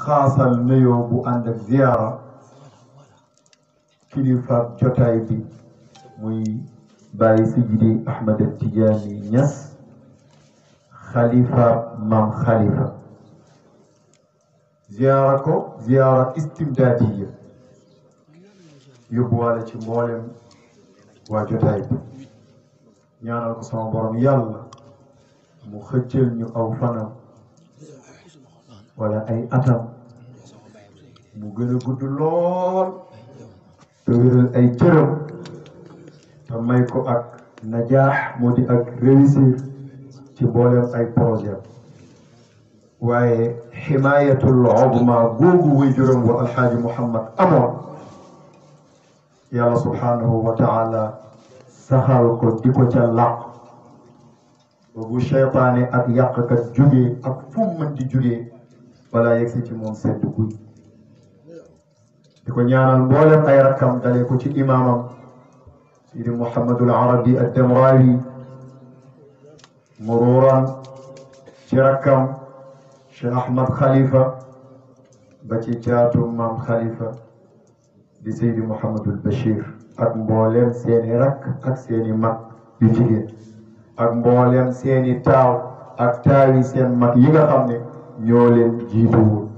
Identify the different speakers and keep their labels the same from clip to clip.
Speaker 1: xaasal nuyoo bu ànd ak ziyaara kilifa jotaay bi muy Baye Seydi Ahmed Tidiane Niass xalifa maam xalifa ziyaara ko ziyaara istimdaadiya yóbbuwaale ci mboolem waa jotaay bi ñaanal ko sama borom yàlla mu xëccal ñu aw fanam wala ay atam mu gën a gudd lool te wéral ay cëram te may ko ak najaax moo di ak réussir ci mboolem ay projet waaye ximaayatul uzma googu way juróom wa alxaaji Muhammad amoon yàlla subhanahu wa taala saxal ko di ko ca làq bu cheytaane ak yàqkat jugee ak fu mu mën di jugee balaa yegsi ci moom sedd guy di ko ñaanal mboolem ay rakkam dalee ko ci imaamam Sidi Mouhamadul Arabi ad-Damrawi muruuran ci rakkam Cheikh Ahmad Khalifa ba ci caatu maam Khalifa di Seydi Mouhamadul Bachir ak mboolem seeni rakk ak seeni mag yu jigéen ak mboolem seeni taaw ak taawi seen mag yi nga xam ne ñoo leen jiituwul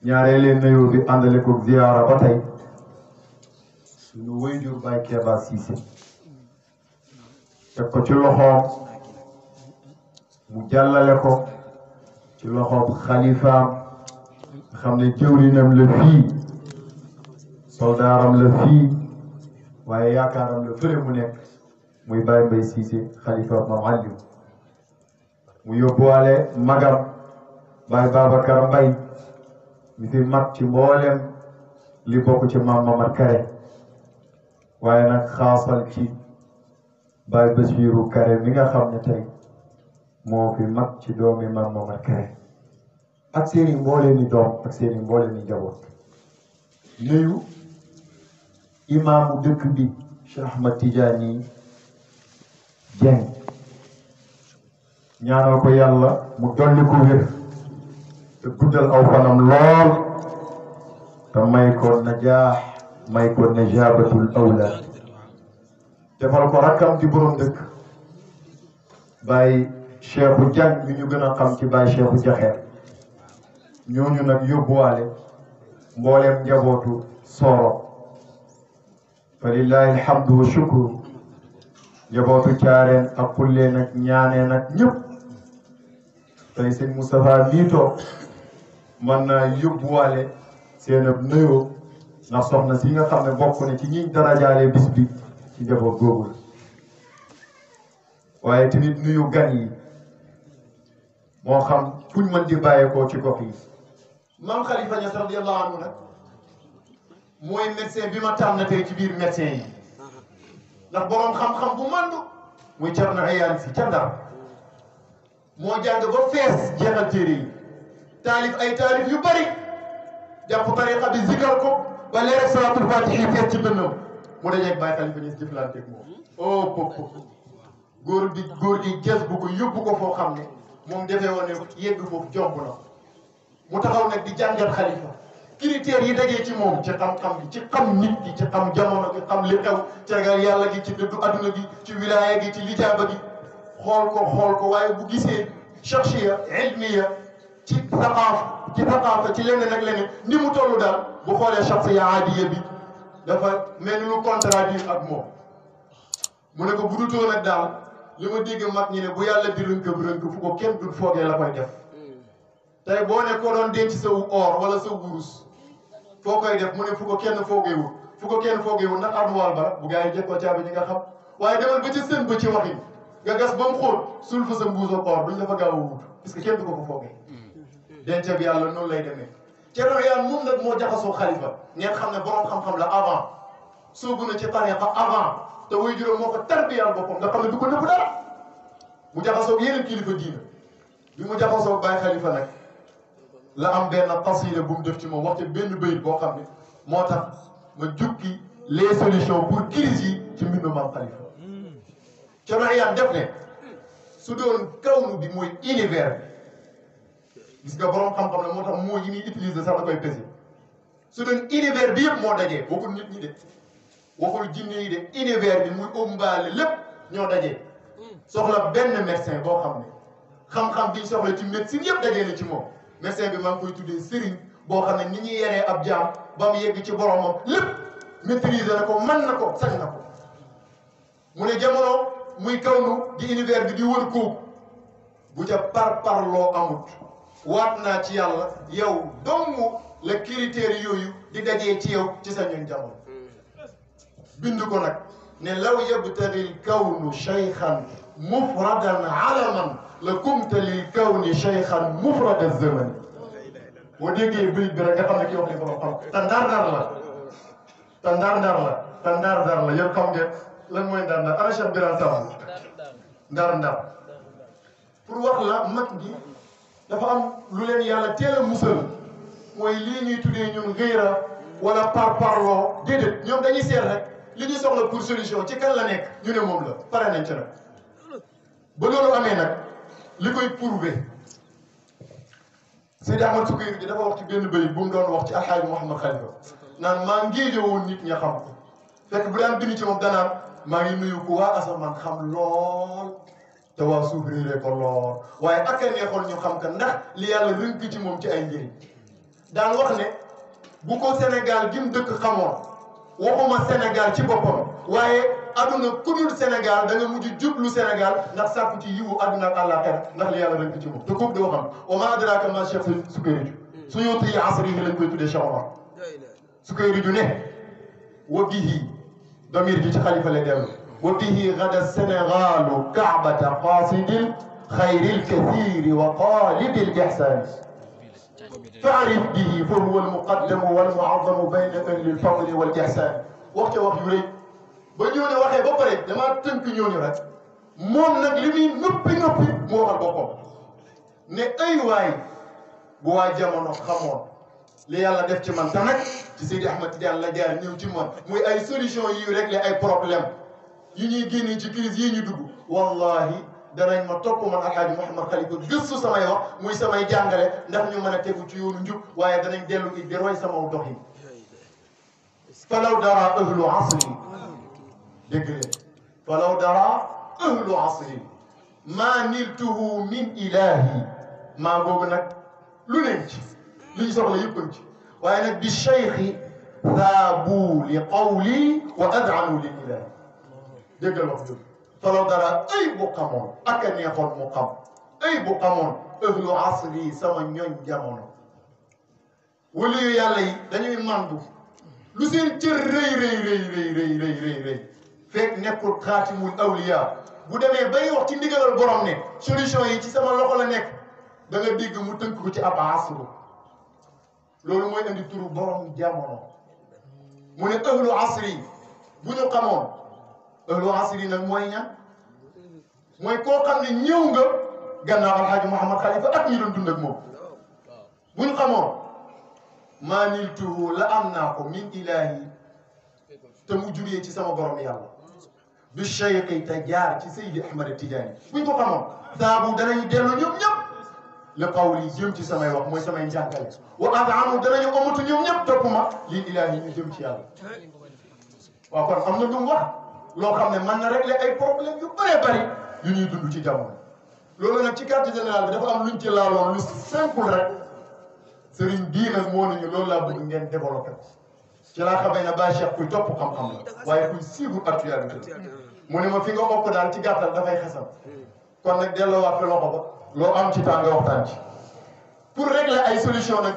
Speaker 1: ñaaree leen nuyoo bi àndale ko ziyaara ba tey suñu waajur Baye Keba Cissé teg ko ci loxoom mu jàllale ko ci loxoom xalifaam nga xam ne jëwrinam la fii soldaaram la fii waaye yaakaaram la fële mu nekk muy Baye Mbaye Cissé xalifa Maam Aliou mu yóbbuwaale magam Baye Babacar Mbaye mi fi mag ci mboolem li bokk ci Maam Mamad Kare waaye nag xaasal ci Baye Basiru Kare mi nga xam ne tey moo fi mag ci doomi Maam Mamad Kare ak seeni mbooleemi doom ak seeni mbooleemi njaboot nuyu imaamu dëkk bi Cheikh Ahmad Tidiane Dieng ñaanal ko yàlla mu dolli ko wér te guddal aw fanam lool te may ko najaax may ko najaabatul awlaad defal ko rakkam di borom dëkk Baye Cheikhou Dieng mi ñu gën a xam ci Baye Cheikhou Jaxeer ñooñu nag yóbbuwaale mbooleem njabootu Sooro fa lillahi alhamdu wa shukru njabootu caareen ak kulleen ak ñaaneen ak ñëpp tey sëñ Moustapha mii toog mën naa yóbbuwaale seen ab nuyoo ndax soxna si nga xam ne bokk na ci ñiñ darajaale bis bi ci njaboot googu la waaye tamit nuyu gan yi moo xam fuñ mën di bàyyeekoo ci gox yi Maam Khalifa Niass radiyallahu anhu nag mooy médecin bi ma tànn tey ci biir médecin yi ndax boroom xam-xam bu mandu muy Cerno Ayaan Si ca Ndar moo jàng ba fees jeexal téere yi taalif ay taalif yu bari jàpp tariqa bi zikar ko ba leer salaatul faatihi fees ci dënnam mu dajeeg Baye Khalifa Niass jëflanteeg moom oh pop góor gi ges bu ko yóbbu ko foo xam ne moom defee woon ne yegg foofu jomb na mu taxaw nag di jàngat xalifa critères yi dajee ci moom ci xam-xam bi ci xam nit gi ci xam jamono gi xam li xew ci ragal yàlla gi ci dëddu adduna gi ci wilaaya gi ci lijaaba gi xool ko waaye bu gisee shakhsiya ilmiya ci thaqaafa ci leneen ak leneen ni mu toll daal bu xoolee shakhsiya aadiya bi dafa mel ni lu contradire ak moom mu ne ko bu dutoo nag daal li ma dégg mag ñi ne bu yàlla di rënk fu ko kenn dul foogee la koy def tey boo ne ko doon denc sa or wala sa wurus foo koy def mu ne fu ko kenn foogeewul ndax armoire ba bu gaa yi jëkk ko caabi ñi nga xam waaye demal ba ci seen ba ci waxin nga gas ba mu xóot sul fa sa mbuuso or duñ la fa gaaw a wut parce que kenn du ko fa foogee denc bi yàlla noonu lay demee Cerno yàlla moom nag moo jaxasoo xalifa ngeen xam ne borom xam-xam la avant soobu na ci tariqa avant te way juróom moo ko tarbiyal boppam nga xam ne du ko nëbb dara mu jaxasoo yeneen kilifa diina bi mu jaxasoo Baye Khalifa nag la am benn qasida bu mu def ci moom waxte benn bayit boo xam ne moo tax ma jukki les solutions pour crise yi ci mbindu Maam Khalifa Cerno Ayaan def ne su doon kawnu bi mooy univers gis nga borom xam-xam la moo tax moo yi muy utiliser sax da koy pesé su doon univers bi yëpp moo dajee waxul nit ñi de waxul jinne yi de univers bi muy ëmbaale lépp ñoo dajee soxla benn médecin boo xam ne xam-xam bi ñu soxla ci médecine yëpp dajee na ci moom médecin bi maa ngi koy tuddee sëriñ boo xam ne ni ñuy yeree ab jaam ba mu yegg ci boromam lépp maîtriser na ko mën na ko sañ na ko mu ne jamono muy kawnu di univers bi di wër kooku bu ca parloo amut waat naa ci yàlla yow dong la critères yooyu di dajee ci yow ci sa ñun jamono bind ko nag ne law yabtaghi l kawnu cheykhan mufradan alaman la kumta lil kawni cheykhan mufrada zamani boo déggee bayit bi rek nga xam ne kii wax li borom xam te ndar-ndar la te ndar-ndar la te ndar-ndar la yëpp xam ngeen lan mooy ndar-ndar ana Cheikh Birane Sama ndar-ndar pour wax la mag gi dafa am lu leen yàlla teel a musal mooy lii ñuy tuddee ñun gëyra wala parloo déedéet ñoom dañuy seet rek li ñu soxla pour solution ci kan la nekk ñu ne moom la pare nañ ci nag ba loolu amee nag li koy prouver Seydi Ahmad Sukayri ji dafa wax ci benn bayit bu mu doon wax ci Alxaaji Mouhamad Khalifa naan maa ngéeje woon nit ña xam ko fekk bu daan bind ci moom danaan maa ngi nuyu ko waa asamaan xam lool te waa suuf réeree ko lool waaye ak a neexoon ñu xam ka ndax li yàlla rënk ci moom ci ay njëriñ daan wax ne bu ko Sénégal gi mu dëkk xamoon waxuma Sénégal ci boppam waaye aduna ku dul Sénégal da nga mujj jublu Sénégal ndax sàkku ci yiwu aduna ak àllaaxira ndax li yàlla rënk ci moom te kooku di waxam wa ma adraka ma Cheikh Sukayri suyuti yi asri yi lañ koy tuddee Cheikh Omar Sukayri ju ne wa bihi damir ji ci xalifa lay dellu wa bihi gada Sénégalu kaabata qasidil xayril kathiri wa qalidil ihsani فاعرف به فهو المقدم والمعظم بين اهل الفضل والاحسان waxte wax yu rëy ba ñooñu waxee ba pare damaa tënk ñooñu rek moom nag li muy noppi mu waxal boppam ne ay waay bu waa jamono xamoon li yàlla def ci man te nag ci Seydi Ahmad Tidiane la jaar ñëw ci man muy ay solution yi régler ay problème yi ñuy génnee ci crise yi ñu dugg wallahi danañ ma topp man Alxaaji Mouhamad Khalifa gëstu samay wax muy samay jàngale ndax ñu mën a tegu ci yoonu njub waaye danañ dellu it di roy sama doxin falaw dara ahlu asri dégg leen falaw dara ahlu asri maa niltuhu min ilahi maa boobu nag lu leen ci li ñu soxla yëppan ci waaye nag bi cheikhi thaabu li qawli wa ad'anu lil ilahi déggal wax jooju falaw dara ay bu xamoon ak a neexoon mu xam ay bu xamoon ahlu asri sama ñooñ jamono waliyu yàlla yi dañuy mandu lu seen cër rëy fekk nekkul xaatimul awliya bu demee bay wax ci ndigalal borom ne solution yi ci sama loxo la nekk da nga dégg mu tënk ko ci ab asru loolu mooy indi turu borom jamono mu ne ahlu asri bu ñu xamoon ahlu asri nag mooy ñan mooy koo xam ne ñëw nga gannaaw Alxaaji Mouhamad Khalifa ak ñi doon dund ak moom bu ñu xamoon maa niltuhu la am naa ko min ilahi te mu jugee ci sama borom yàlla bi cheikhi te jaar ci Seydi Ahmad Tidiane bu ñu ko xamoon saabu danañ dellu ñoom ñëpp li qawli jëm ci samay wax mooy samay njàngale wa ad'anu danañu amatu ñoom ñëpp topp ma lii ilahi ñu jëm ci yàlla waaw kon am na lu mu wax loo xam ne mën na régler ay problème yu bëree bëri yu ñuy dund ci jamono loolu nag ci quartier général bi dafa am luñ ci laaloon lu simple rek sëriñ bii nag moo nañu loolu laa bëgg ngeen développé ko ci laa xamee ne Baye Cheikh kuy topp xam-xam la waaye kuy suivre actualité mu ne ma fi nga bokk daal ci gàttal dafay xesam kon nag delloowaat fi loxo ba loo am ci temps nga waxtaan ci pour régler ay solution nag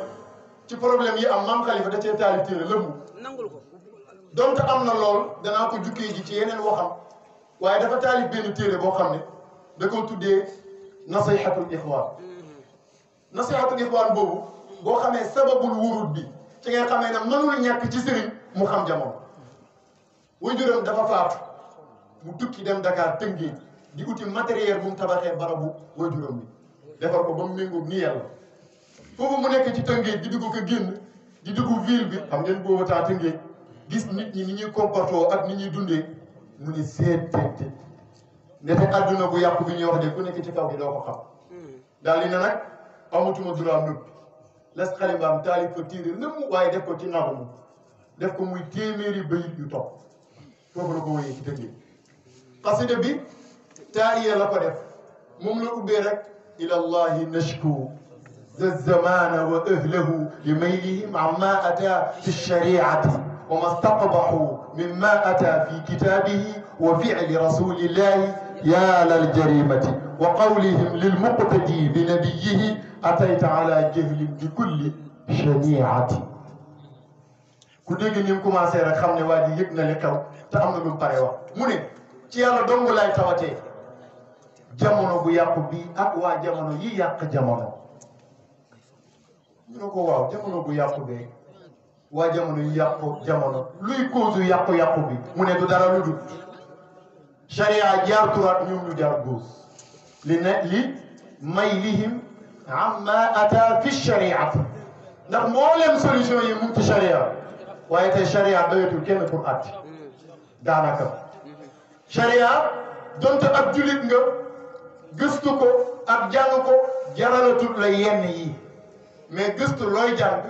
Speaker 1: ci problème yi am maam Khalifa da cee taalif téere lëmbu donte am na lool danaa ko jukkee ji ci yeneen waxam waaye dafa taalif benn téere boo xam ne da ko tuddee nasihatul ixwaan nasihatul ixwaan boobu boo xamee sababul wurud bi ci nga xamee ne mënul ñàkk ci sëriñ mu xam jamono waajuram dafa faatu mu tukki dem Dakar Tëngéej di uti matériel bu mu tabaxee barabu waajuram bi defar ko ba mu méngoog ni yàlla foofu mu nekk ci Tëngéej di dugg ko génn di dugg ville bi xam ngeen boobu taa Tëngéej gis nit ñi ni ñuy comporté ak ni ñuy dundee mu ni seet ndete adduna bu yàqu bi ñuy wax de ku nekk ci kaw gi doo ko xam daal di ne nag amatuma droit noppi les xalimbaam taalif fa tiirir nëmm waaye def ko ci nabamu def ko muy téeméeri bayit yu topp foofu la ko wéyee ci tëggee xasida bi taa'iya la ko def moom la ubbee rek ila allahi nashku ذا الزمان وأهله لميلهم عما أتى في الشريعة وما استقبحوا مما أتى في كتابه وفعل رسول الله يا للجريمة وقولهم للمقتدي بنبيه أتيت على جهل بكل شنيعة ku dégg ni mu commencé rek xam ne waa ji yëg na li xew te am na lu mu pare wax mu ne ci yàlla dong lay tawatee jamono bu yàqu bii ak waa jamono yi yàq jamono ñu ne ko waaw jamono bu yàqu bee waa jamono yi yàqu jamono luy cause yàqu-yàqu bi mu ne du dara lu dul charia jaar turaat ñoom ñu jaar gauche li maylihim amma ata fi chariati ndax mboolem solution yi mu ngi ci charia waaye tey charia doyatul kenn pour àtte daanaka charia donte ab julit nga gëstu ko ak jàng ko jaralatul la yenn yi mais gëstu looy jàng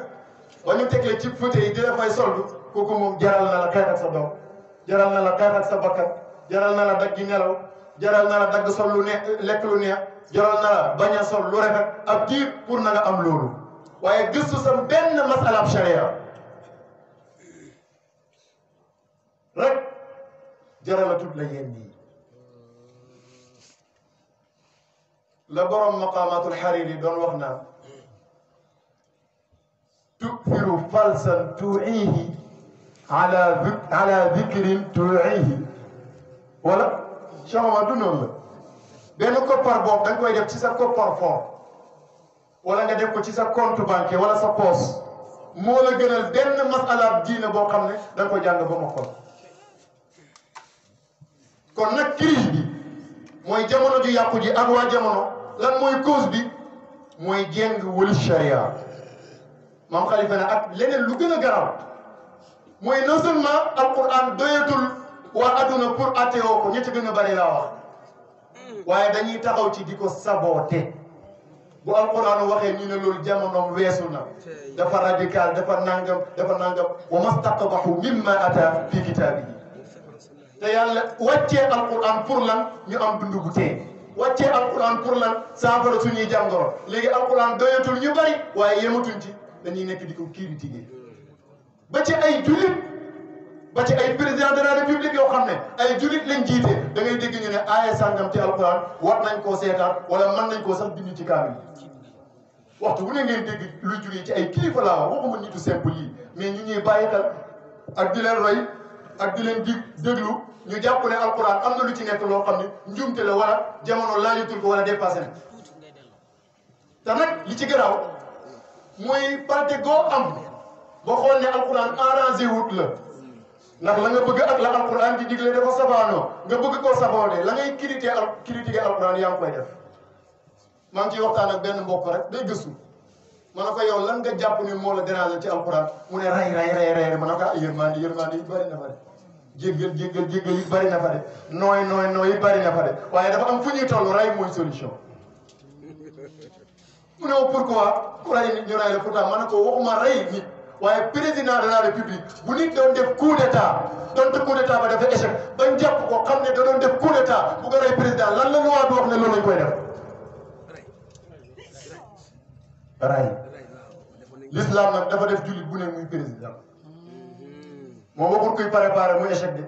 Speaker 1: ba ñu tegle ci fëte yi di la fay soldu kooku moom jaral na la xeex ak sa doom jaral na la xeex ak sa bakkan jaral na la daggi nelaw jaral na la dagg sol lu neex lekk lu neex jaral na la bañ a sol lu rafet ab diir pour na nga am loolu waaye gëstu sa benn masala ab sharia rek jaralatut la yenn yi la borom maqamatul hariri doon wax naa تؤثر فلسا توعيه على ذكر توعيه ولا شو ما دونول benn koppar boobu da nga koy def ci sa koppar fort wala nga def ko ci sa compte bancaire wala sa poche moo la gënal benn masalaat diine boo xam ne da nga ko jàng ba ma kon nag crise bi mooy jamono ju yàqu ji ak waa jamono lan mooy cause bi mooy jéng wëli charia maam Khalifa ne ak leneen lu gën a garaaw mooy non seulement alquran doyatul waa adduna pour attéo ko ñi ci gën a bari laa wax waaye dañuy taxaw ci di ko saboté bu alquran waxee ñu ne loolu jamonoom weesu na dafa radical dafa nangam wa mastaqbahu mimma ata fi kitaabihi te yàlla wàccee alquran pour lan ñu am dund bu tee wàccee alquran pour lan saafara suñuy jàngoro léegi alquran doyatul ñu bari waaye yematuñ ci dañuy nekk di ko critiquer ba ci ay jullit ba ci ay président de la république yoo xam ne ay jullit lañ jiite da ngay dégg ñu ne aaya sàngam ci alquran war nañ koo seetaat wala mën nañ koo sax bind ci kaamil waxtu bu ne ngeen dégg luy jógee ci ay kilifa laa wax waxuma nitu simple yi mais ñu ñuy bàyyi xel ak di leen roy ak di leen déglu ñu jàpp ne alquran am na lu ci nekk loo xam ne njuumte la wala jamono laajutul ko wala dépassé na te nag li ci garaaw mooy parti goo am ba xool ne alquran arrangé wut la ndax la nga bëgg ak la alquran di digle dafa safaanoo nga bëgg koo sabootee la ngay critiquer alquran yaa ngi koy def maa ngi ciy waxtaan ak benn mbokk rek day gëstu ma ne ko yow lan nga jàpp ne moo la déranger ci alquran mu ne ray ma ne ko yërmande yi bari na fa de jéggal yi bari na fa de nooy yi bari na fa de waaye dafa am fu ñuy toll ray mooy solution mu ne pourquoi ku ray nit ñu ray la pourtant ma ne ko waxuma ray nit waaye président de la république bu nit doon def coup d'état donte coup d'état ba dafa échec bañ jàpp ko xam ne da doon def coup d'état bu ko rey président lan la loi bi wax ne loolu lañ koy def ray l'islam nag dafa def jullit bu ne muy président moom waxul kuy préparé muy échec de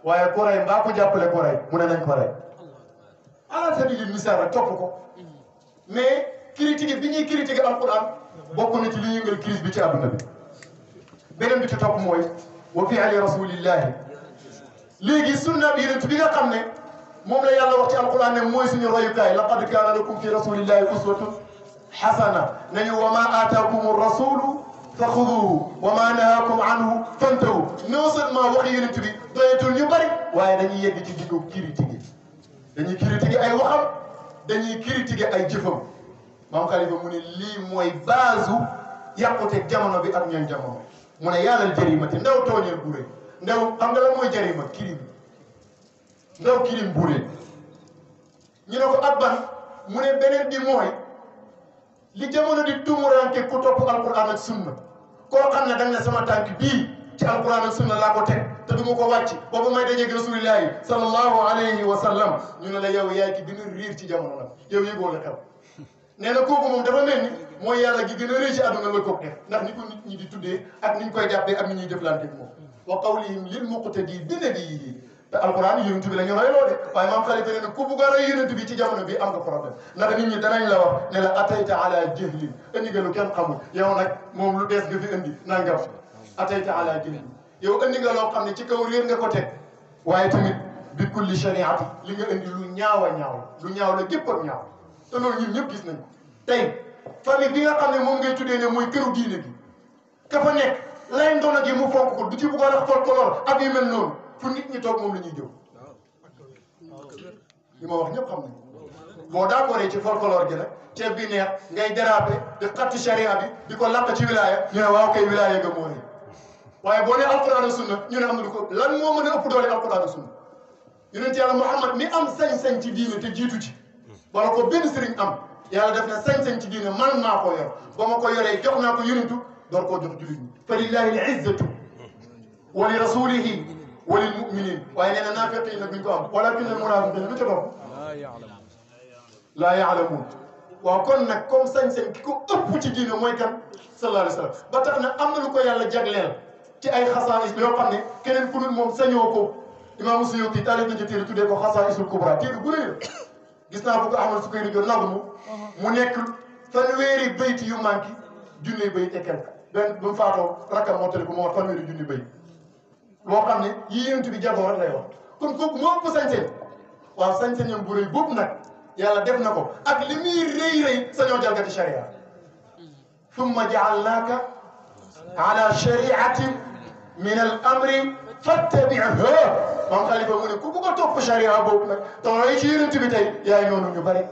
Speaker 1: waaye ku rey mbaa ko jàppale ko rey mu ne nañ ko rey ala sabilil misaal rek topp ko mais critique bi ñuy critiquer alquran bokk na ci li yëngal crise bi ci àdduna bi beneen bi ci topp mooy wa fi ali rasulillahi léegi sunna bi yonent bi nga xam ne moom la yàlla wax ci alquran ne mooy suñu royukaay laqad kaana lakum fi rasulillahi uswatun hasana nañu wa ma aataakum rasulu fa xuduhu wa ma nahaakum anhu fantahu non seulement waxi yonent bi doyatul ñu bari waaye dañuy yegg ci diggu critiquer dañuy critiquer ay waxam dañuy critiquer ay jëfam maam Khalifa mu ne lii mooy base yàqute jamono bi ak ñooñ jamono mu ne yàllal jërimati ndaw tooñeel bu rëy ndaw xam nga lan mooy jërima kirim ndaw kirim bu rëy ñu ne ko ak ban mu ne beneen bi mooy li jamono di tumuranke ku topp alquran ak sunna koo xam ne da nga ne sama tànk bii ci alquran ak sunna laa ko teg te du ma ko wàcc boobu may dajeeg rasulillahi sallallahu alayhi wa sallam ñu ne la yow yaay ki gën a riir ci jamono nag yow yëgoo la xew nee na kooku moom dafa mel ni mooy yàlla gi gën a riir ci àdduna la ko def ndax ni ko nit ñi di tuddee ak ni ñu koy jàppee ak ni ñuy jëflante moom wa qawlihim lil muqtadi bi nabiyyihi te alquran yonent bi la ñu royloo de waaye maam Xalifa nee na ku bugg a roy yonent bi ci jamono bi am nga problème ndax nit ñi danañ la wax ne la atayta ala jahlin indi nga lu kenn xamul yow nag moom lu bees nga fi indi nangam atayta ala jahlin yow indi nga loo xam ne ci kaw réer nga ko teg waaye tamit bi kulli shariati li nga indi lu ñaaw a ñaaw lu ñaaw la gépp ak ñaaw te loolu ñun ñëpp gis nañ ko tey famille bi nga xam ne moom ngay tuddee ne mooy këru diine gi ka fa nekk lay ndono gi mu fonk ko du ci bëggoon a folklore ak yu mel noonu fu nit ñi toog moom la ñuy jëw li ma wax ñëpp xam nañ boo d'accord ci folklore gi nag ceeb bi neex ngay déraper di xatti charia bi di ko làq ci wilaya ñu ne waaw kay wilaya ga moo ne waaye boo nee alquran ak sunna ñu ne am na lu ko lan moo mën a ëpp doole alquran ak sunna yonent yàlla Muhammad mi am sañ-sañ ci diine te jiitu ci wala ko benn sëriñ am yàlla def na sañ-sañ ci diine man maa ko yor ba ma ko yoree jox naa ko yonentu door koo jox jullit ñi fa lillahi al izzatu wa li rasulihi wa lil muminin waaye nee na naafiq yi nag duñ ko am walakin al munafiqina lu ca topp laa yaalamuun waaw kon nag comme sañ-sañ ki ko ëpp ci diine mooy kan sallallahu alayhi wa sallam ba tax na am na lu ko yàlla jagleel ci ay xasaais yoo xam ne keneen ku dul moom sañoo ko imaamu Suyuti taalif na ci téere tuddee ko xasaisul kubra téere bu rëy la gis naa ko Ahmad Sukayri jo nagmu mu nekk fanweeri bayt yu manqué junni bayt et quelque benn bu mu faatoo rakkam mottali ko moo wax fanweeri junni bayt loo xam ne yii yonent bi jagoo rek lay wax kon kooku moo ëpp sañ-sañ waaw sañ-sañam bu rëy boobu nag yàlla def na ko ak li muy rëy sañoo jalgati sharia thumma jaalnaaka ala shariatin min al amri fattabiha moom Xalifa mu ne ku bugg a topp sharia boobu nag te roy ci yonent bi tey yaay noonu ñu bëri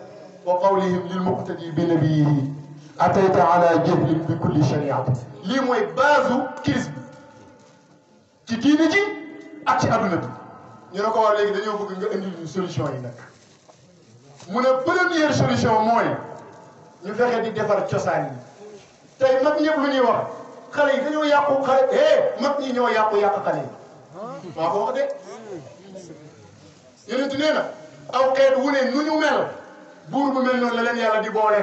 Speaker 1: wa qawlihim lil muqtadi bi nabiyihi atayta ala jahlin bi kulli shariatin lii mooy base crise bi ci diine ji ak ci adduna bi ñu ne ko war léegi dañoo bëgg nga indil ñu solution yi nag mu ne première solution mooy ñu fexe di defar cosaan yi tey mag ñëpp lu ñuy wax xale yi dañoo yàqu xale mag ñi ñoo yàqu xale yi maa ko wax de yonent nee na aw xeet wu ne nu ñu mel buur bu mel noonu la leen yàlla di boole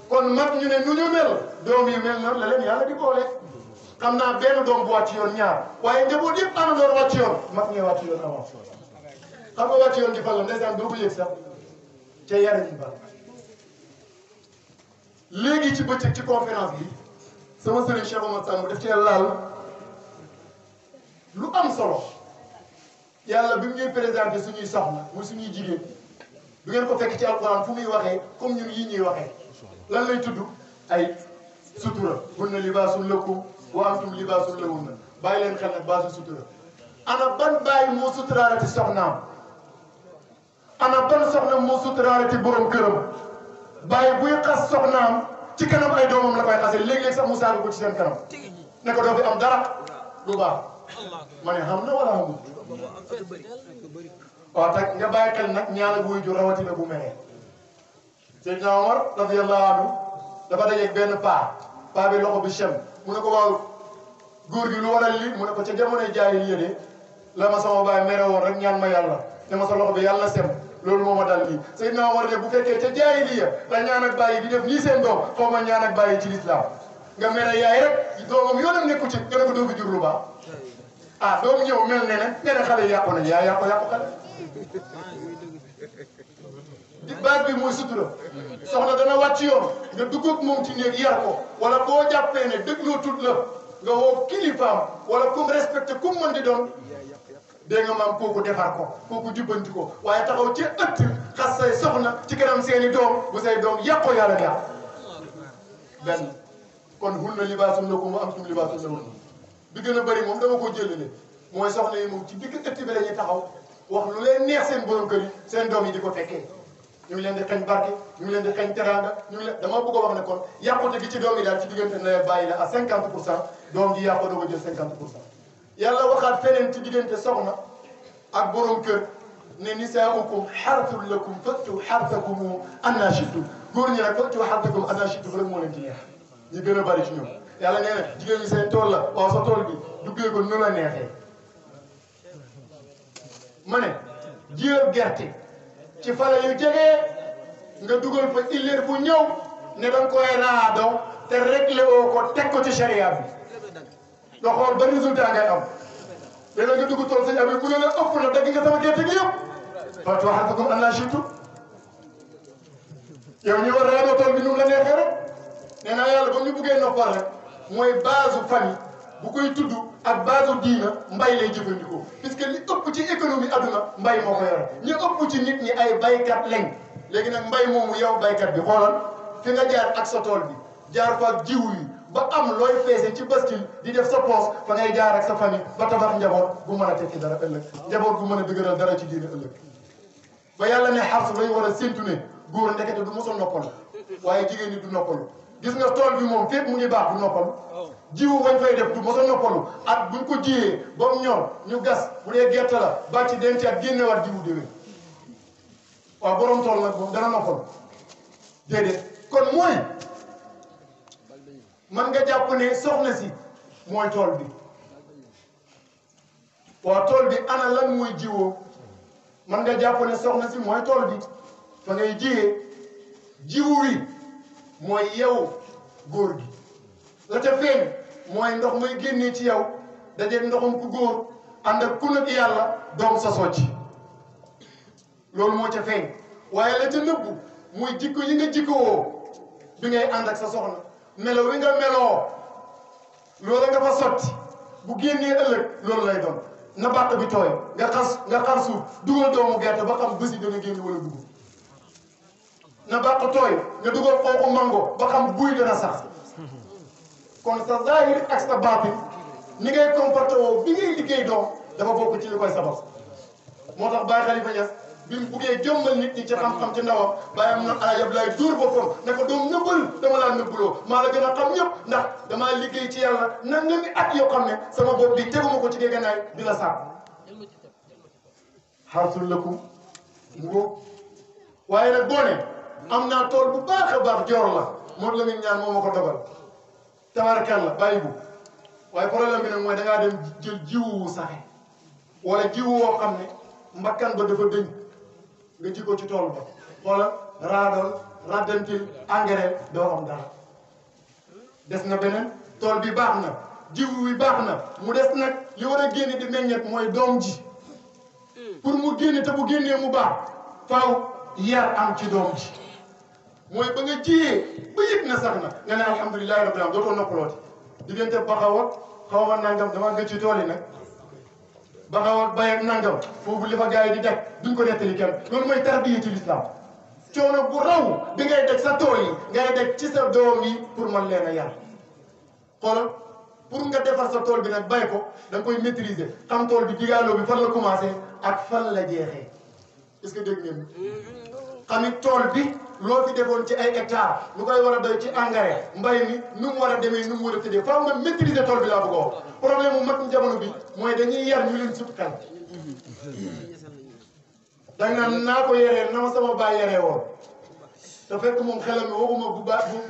Speaker 1: kon mag ñu ne nu ñu mel doom yi mel noonu la leen yàlla di boole xam naa benn doom bu wàcc yoon ñaar waaye njaboot yëpp ànd doon wàcc yoon mag ñee wàcc yoon avant xam nga wàcc yoon ci fan la ndeysaan doo ko yëg sax ca yare ñu bal léegi ci bëccëg ci conférence bi sama sëriñ Cheikh Omar Samb daf cee laal lu am solo yàlla bi mu ñuy présenté suñuy soxna muy suñuy jigéen du ngeen ko fekk ci alquran fu muy waxee comme ñun yii ñuy waxee lan lay tudd ay sutura hunna libaasun lakum wa antum libaasun lahunna bàyyi leen xel nag baasu sutura ana ban bàyyi moo suturaalati soxnaam ana ban soxna moo suturaalati borom këram bàyyi buy xas soxnaam ci kanam ay doomam la koy xasee léeg-léeg sax mu saaga ko ci seen kanam ne ko doo fi am dara lu baax ma ne xam na wala xamul waaw tak nga bàyyi xel nag ñaana buy ju rawatina bu meree Seydina Omar radiyallahu anhu dafa dajeeg benn paa bi loxo bi chem mu ne ko waaw góor gi lu waral li mu ne ko ca jamonoy jaahiliya de la ma sama baay mere woon rek ñaan ma yàlla ne ma sa loxo bi yàlla na sem loolu moo ma dal lii Seydina Omar ne bu fekkee ca jaahiliya la ñaan ak bàyyi di def nii seen doom xaw ma ñaan ak bàyyi ci lislaam nga mere yaay rek doomam yoonam nekku ci nga ne ko doo fi jur lu baax ah doomu ñëw mel ne nga ne xale yàqu nañ yaa yàqu xale di base bi mooy sutura soxna dana wàcc yoon nga dugg ak moom ci néeg yar ko wala boo jàppee ne dégloo tut la nga woo kilifaam wala kum respecté kum mën di doon dégg nga maam kooku defar ko kooku jubbanti ko waaye taxaw ci ëtt xas say soxna ci kanam seeni doom bu say doom yàqoo yàlla yàq benn kon hunna libaasun lakum wa antum libaasun lahunna bi gën a bëri moom dama ko jëlale mooy soxna yi moom ci digg ëtt bi la ñuy taxaw wax lu leen neex seen borom kër yi seen doom yi di ko fekkee ñu ngi leen di xañ barke ñu ngi leen di xañ teranga ñu ngi leen dama bëgg a wax ne kon yàqute gi ci doom yi daal ci diggante nawet bàyyi la à 50% doom ji yàqu doo ko jël 50% yàlla waxaat feneen ci diggante soxna ak borom kër ne nisaaukum xartul lakum fatu xartakum anna shi'tum góor ñi nag fa ci waxaatakum anashitum rek moo leen ci neex ñi gën a bari ci ñoom yàlla nee na jigéen ñi seen tool la waaw sa tool bi duggee ko nu la neexee ma ne jiyal gerte ci fala yu jege nga dugal fa illeer bu ñëw ne danga koy raado te réglé woo ko teg ko ci charia bi nga xool ba résultat ngay am léeg-léeg nga dugg tool sañ abi bu ne la ëpp na dagg nga sama gerte gi yëpp fa waxaatakum anashitum yow ñu war raadoo tool bi nu mu la neexee rek nee naa yàlla ba ñu buggee noppal rek mooy base famille bu koy tudd ak base diina mbay lay jëfandikoo puisque li ëpp ci économie adduna mbay moo ko yore ñu ëpp ci nit ñi ay baykat lañ léegi nag mbay moomu yow baykat bi xoolal fi nga jaar ak sa tool bi jaar fa ak jiwu yi ba am looy feese ci bascule di def sa poos fa ngay jaar ak sa famille ba tabax njaboot bu mën a tekki dara ëllëg njaboot bu mën a dëgëral dara ci diine ëllëg ba yàlla ne xarsu lañ war a séntu ne góor ndekete du mos a noppalu waaye jigéen ñi du noppalu gis nga tool bi moom fépp mu ngi baax du noppalu jiwu bañ fay def du mos a noppalu at buñ ko jiyee ba mu ñor ñu gas bu dee gerte la bàcc dencaat génnewaat jiwu déwén waaw borom tool nag moom dana noppalu déedéet kon mooy man nga jàpp ne soxna si mooy tool bi waaw tool bi ana lan mooy jiwoo man nga jàpp ne soxna si mooy tool bi fa ngay jiyee jiwu wi mooy yow góor gi la ca feeñ mooy ndox muy génnee ci yow dajeeg ndoxum ku góor ànd ak ku nag yàlla doom sosoo ci loolu moo ca feeñ waaye la ca nëbbu muy jikko yi nga jikkowoo bi ngay ànd ak sa soxna melo wi nga meloo loolu nga fa sotti bu génnee ëllëg loolu lay doon na bàq bi tooy nga xar suuf dugal doomu gerte ba xam bësi dana génn wala dugub na bàq tooy nga dugal xooxu mango ba xam buy dana sax kon sa zahir ak sa baatin ni ngay comporté woo bi ngay liggéey doom dafa bokk ci li koy sabab moo tax Baye Khalifa Niass bi mu buggee jëmmal nit ñi ci xam-xam ci ndawam bàyyam na Alaaji Abdoulaye dóor boppam ne ko doom nëbbal dama laa nëbbuloo maa la gën a xam ñëpp ndax damaa liggéey ci yàlla nangami at yoo xam ne sama bopp bi teguma ko ci géeganaay di la sàpp xarsul lakum ngóob waaye nag boo ne am naa tool bu baax a baax joor la moo la ngeen ñaan moo ma ko dogal tabarakalla bàyyi bu waaye problème bi nag mooy da ngaa dem jël jiwu wu saxe wala jiwu woo xam ne mbakkan ba dafa dëñ nga ji ko ci tool ba wala raadal raddantil engrais doo am dara des na beneen tool bi baax na jiwu wi baax na mu des nag li war a génne di meññet mooy doom ji pour mu génne te bu génnee mu baax faaw yar am ci doom ji mooy ba nga jiyee ba yëg na sax na nga ne alhamdulilahi rabbil alamin dootoo noppalooti diggante baxaw ak xaw ma nangam dama gëj ci tool yi nag baxaw ak bay ak nangam foofu li fa gars yi di daj duñ ko nettali kenn loolu mooy tarbiya ci l'islam coono bu raw bi ngay daj sa tool yi ngay daj ci sa doom yi pour man leen a yar xoolal pour nga defar sa tool bi nag bay ko da nga koy maîtriser xam tool bi digaaloo bi fan la commencé ak fan la jeexee est-ce que dégg ngeen xamit tool bi loo fi defoon ci ay hectares lu koy war a doy ci engrais mbay mi nu mu war a demee nu mu war a tëddee faaw nga maîtriser tool bi laa bëgg a wax problème mu mag jamono bi mooy dañuy yar ñu leen sut kan danga naan naa ko yeree na ma sama baay yeree woon te fekk moom xelam mi waxuma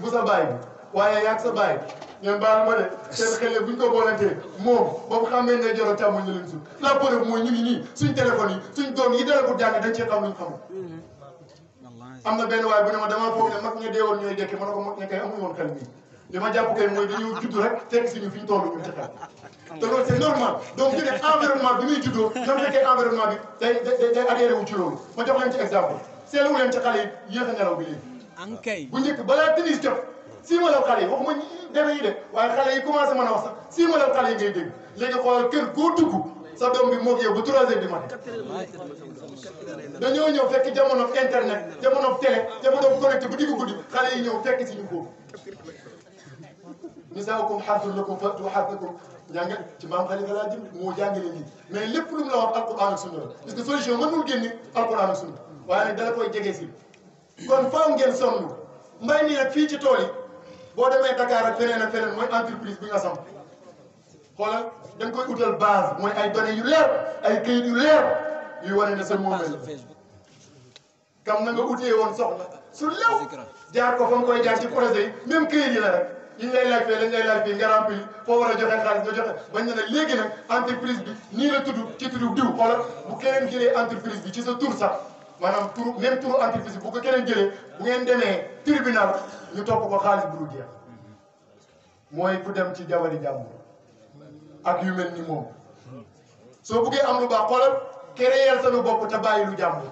Speaker 1: bu sa baay bi waaye yaag sa baay ngeen baal ma de seen xel buñ ko boolantee moom boobu xamee ne joro càmmoñ ñu leen sut la preuve mooy ñu ngi nii suñ téléphone yi suñ doom yi dara ko jàng dañ cee xam luñ xamul am na benn waay bu ne ma damaa foog ne mag ña deewoon ñooy dekki ma ne ko mag ña kay amuñu woon xel mi li ma jàpp kay mooy dañoo judd rek fekk si ñu fi ñu toll ñun ci xel te loolu c'est normal donc ñu ne environnement bi muy juddoo ñoom fekkee environnement bi day adhéré wu ci loolu ma jox leen ci exemple seetlu leen ci xale yi yéex a nelaw bi léegi bu njëkk balaa timis jot siimalaw xale yi waxuma deme yi de waaye xale yi commencé mën a wax sax siimalaw xale yi ngay dégg léegi xoolal kër goo dugg sa doom bi moo yow ba 3 heures du matin dañoo ñëw fekk jamono internet jamono télé jamono connecté bu diggu guddi xale yi ñëw fekk si ñu foofu nisaa'ukum harthun lakum fa'tu harthakum jàng ci maam Khalifa laa jëm moo jàngale lii mais lépp lu mu la wax alquran ak sunna la parce que solution mënul génne alquran ak sunna waaye nag dala koy jege si kon faaw ngeen sonn mbay mi nag fii ci tool yi boo demee Dakar ak feneen mooy entreprise bi nga samp xoolal da nga koy utal base mooy ay données yu leer ay këyit yu leer yu wane ne sa moomeel kam na nga utee woon soxla su lew jaar ko fa mu koy jaar ci projet yi même këyit yi la rek yi ñu lay laaj fee lañ lay laaj fii nga rempli foo war a joxe xaalis nga joxe bañ ne nag léegi nag entreprise bi nii la tudd ci tuddu diw xoolal bu keneen jëlee entreprise bi ci sa tur sax maanaam turu même turu entreprise bi bu ko keneen jëlee bu ngeen demee tribunal ñu topp ko xaalis bu dul jeex mooy ku dem ci jabari jàmbur ak yu mel ni moom soo buggee am lu baax xoolal créer sa lu bopp te bàyyi lu jàmbur